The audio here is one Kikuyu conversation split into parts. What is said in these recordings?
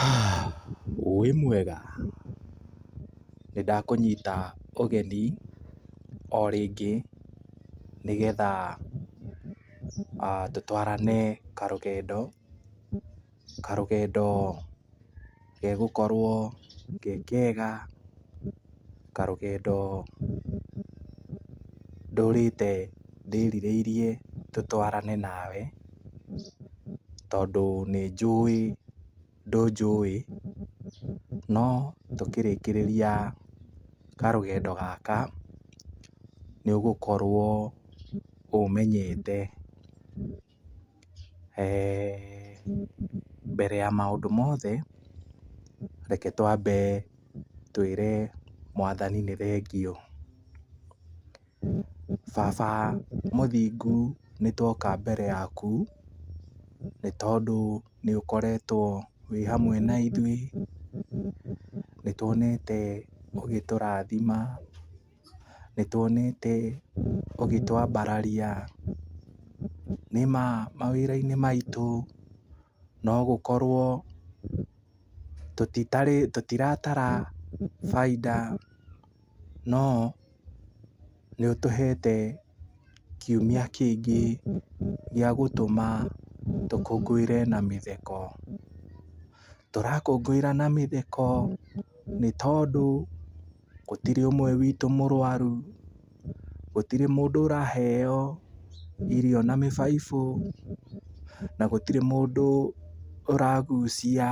Wĩ mwega, nĩndakũnyita ũgeni o rĩngĩ nĩgetha tũtwarane karũgendo gegũkorwo ge kega, karũgendo ndũrĩte ndĩrirĩirie tũtwarane nawe, tondũ nĩnjũĩ ndũnjũĩ, no tũkĩrĩkĩrĩria karũgendo gaka nĩũgũkorwo ũmenyete. Mbere ya maũndũ mothe, reke twambe twĩre Mwathani nĩ thengiũ. Baba mũthingu, nĩtwoka mbere yaku nĩ tondũ nĩũkoretwo wĩ hamwe na ithuĩ, nĩtuonete ũgĩtũrathima, nĩtuonete ũgĩtwambararia. Nĩma mawĩra-inĩ maitũ no gũkorwo tũtiratara bainda, no nĩũtũhete kiumia kĩngĩ gĩa gũtũma tũkũngũĩre na mĩtheko. Tũrakũngũĩra na mĩtheko nĩ tondũ gũtirĩ ũmwe witũ mũrwaru, gũtirĩ mũndũ ũraheo irio na mĩbaibũ, na gũtirĩ mũndũ ũragucia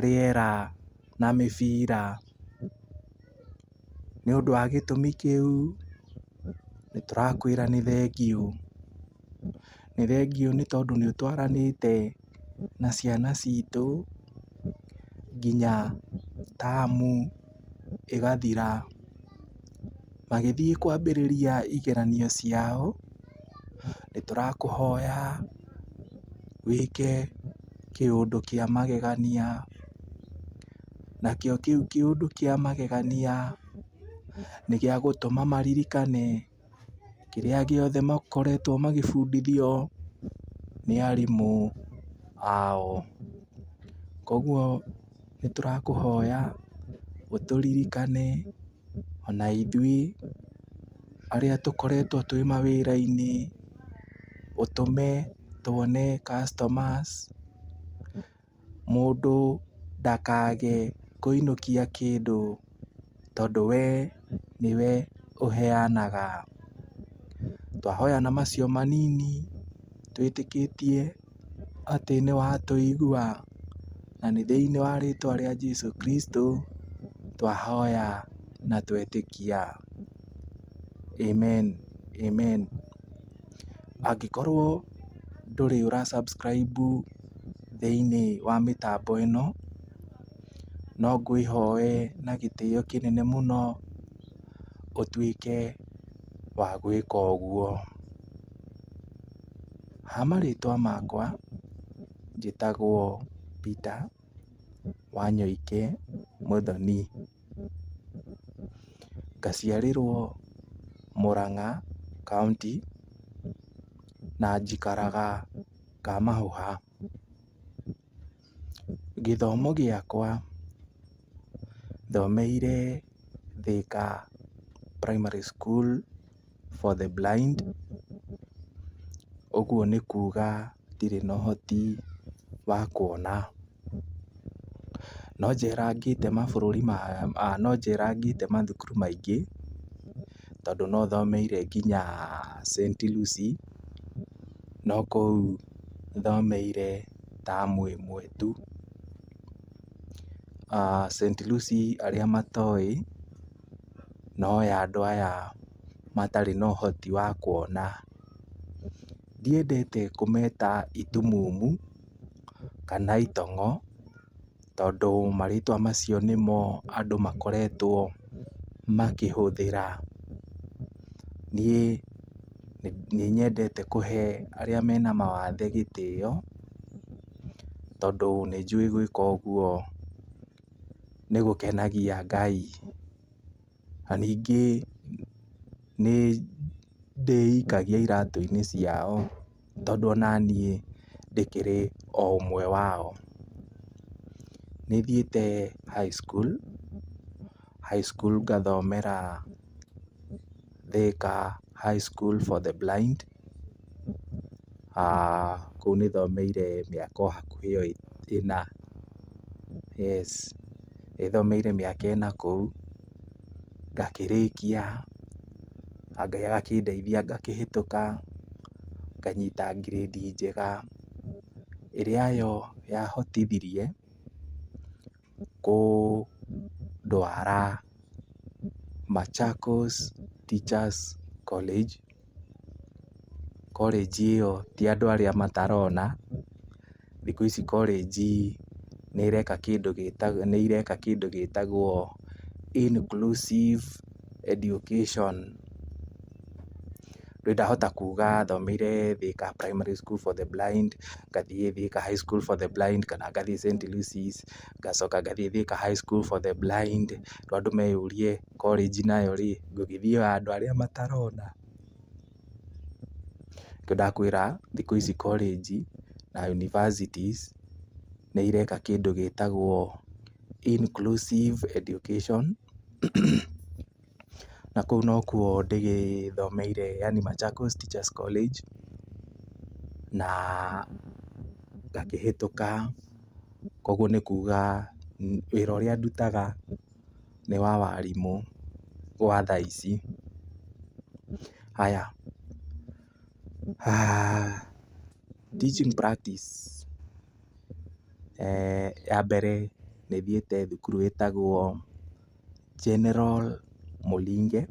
rĩera na mĩbira. Nĩũndũ wa gĩtũmi kĩu, nĩtũrakwĩra nĩ thengiũ. Nĩ thengiũ nĩ tondũ nĩũtwaranĩte na ciana citũ nginya tamu ĩgathira, magĩthiĩ kwambĩrĩria igeranio ciao. Nĩtũrakũhoya wĩke kĩũndũ kĩa magegania, nakĩo kĩu kĩũndũ kĩa magegania nĩ gĩa gũtũma maririkane kĩrĩa gĩothe makoretwo magĩbundithio nĩ arimũ ao. Koguo nĩtũrakũhoya ũtũririkane ona ithuĩ arĩa tũkoretwo twĩ mawĩra-inĩ, ũtũme tuone customers, mũndũ ndakage kũinũkia kĩndũ, tondũ we nĩwe ũheanaga. Twahoya na macio manini, twĩtĩkĩtie atĩ nĩwatũigua, na nĩ thĩinĩ wa rĩtwa rĩa Jesũ Kristo twahoya na twetĩkia. Amen, amen. Angĩkorwo ndũrĩ ũra subscribe thĩinĩ wa mĩtambo ĩno, no ngwĩhoe na gĩtĩo kĩnene mũno ũtuĩke wa gwĩka ũguo. Ha marĩtwa makwa, njĩtagwo Peter Wanyoike Mũthoni, ngaciarĩrwo Mũrang'a County, na njikaraga Kamahũha. Gĩthomo gĩakwa thomeire Thika Primary School for the Blind. Ũguo nĩ kuga ndirĩ na ũhoti wa kuona. No njerangĩte mathukuru maingĩ, tondũ no thomeire nginya St. Lucy, no kũu thomeire tamu ĩmwe tu. St. Lucy arĩa matoĩ, no ya andũ aya matarĩ na ũhoti wa kuona. Ndiendete kũmeta itumumu kana itongo, tondũ marĩtwa macio nĩmo andũ makoretwo makĩhũthĩra. Niĩ nĩnyendete kũhe arĩa mena mawathe gĩtĩo, tondũ nĩnjũĩ gwĩka ũguo nĩgũkenagia Ngai. Na ningĩ nĩndĩikagia iratũ-inĩ ciao, tondũ onaniĩ ndĩkĩrĩ o ũmwe wao. Nĩ thiĩte high school ngathomera Thika High School for the Blind. Kũu nĩ thomeire mĩaka o hakuhĩ 4. Yes, nĩ thomeire mĩaka 4 kũu, ngakĩrĩkia, Ngai agakĩndeithia ngakĩhĩtũka, nganyita grade njega, ĩrĩa yo yahotithirie kũndwara Machakos Teachers College. College ĩyo ti andũ arĩa matarona, thikũ ici college nĩ ireka kĩndũ gĩtagwo inclusive education. Rĩu ndahota kuga thomeire Thika Primary School for the Blind, ngathiĩ Thika High School for the Blind, kana ngathiĩ St. Lucy's, ngacoka ngathiĩ Thika High School for the Blind. Rĩu andũ meyũrie college nayo rĩ, ngũgĩthiĩ andũ arĩa matarona? Kĩo ndakwĩra thikũ ici college na universities nĩ ireka kĩndũ gĩtagwo inclusive education. Na kũu nokuo ndĩgĩthomeire, yani Machakos Teachers College, na ngakĩhĩtũka. Koguo nĩ kuga wĩra ũrĩa ndutaga nĩ wa warimũ gwa thaa ici. Haya, teaching practice ya mbere nĩ thiĩte thukuru ĩtagwo General Mulinge.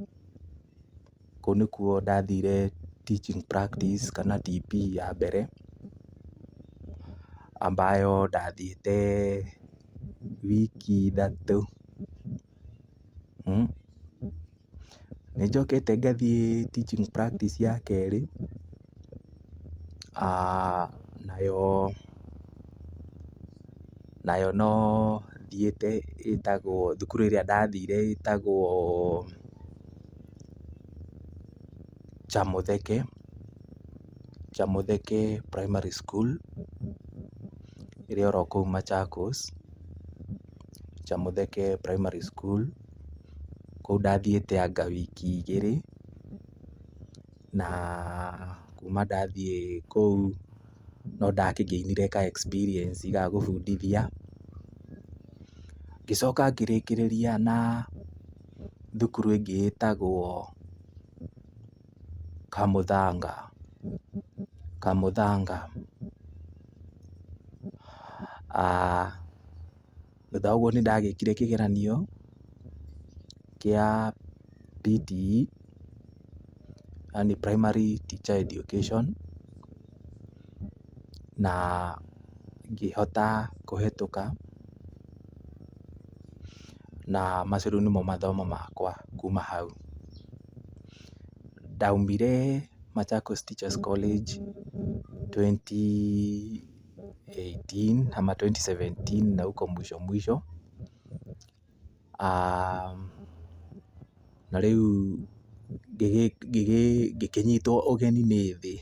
Kũu nĩkuo ndathire teaching practice kana TP ya mbere, ambayo ndathiĩte wiki 3. Nĩ njokete ngathiĩ teaching practice ya kerĩ, nayo no thiĩte ĩtagwo, thukuru ĩrĩa ndathire ĩtagwo Chamutheke Primary School, ĩrĩ oro kũu Machakos. Chamutheke Primary School, kũu ndathiĩte anga wiki 2, na kuma ndathiĩ kũu no ndakĩgĩinire ka experience ga gũbundithia. Ngĩcoka ngĩrĩkĩrĩria na thukuru ĩngĩ ĩtagwo Kamuthanga. Thutha ũguo nĩ ndagĩkire kĩgeranio kĩa PTE, yani Primary Teacher Education, na ngĩhota kũhĩtũka, na macio nĩmo mathomo makwa kuma hau. Ndaumire Machakos Teachers College 2018 ama 2017 na huko mwisho. Na rĩu ngĩkĩnyitwo ũgeni nĩ thĩ.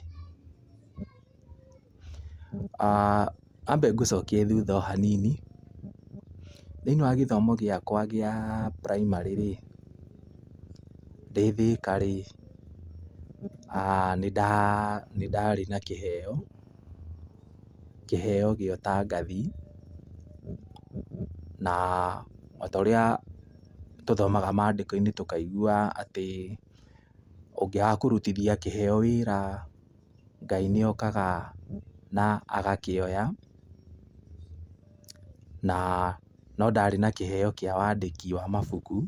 Ambe ngũcokie thutha o hanini. Thĩinĩ wa gĩthomo gĩakwa gĩa primary rĩ, ndĩ Thika rĩ, nĩ ndarĩ na kĩheo gĩa ũtangathi, na ta ũrĩa tũthomaga maandĩko-inĩ tũkaigua atĩ ũngĩaga kũrutithia kĩheo wĩra, Ngai nĩ okaga na agakĩoya. Na no ndarĩ na kĩheo kĩa wandĩki wa mabuku.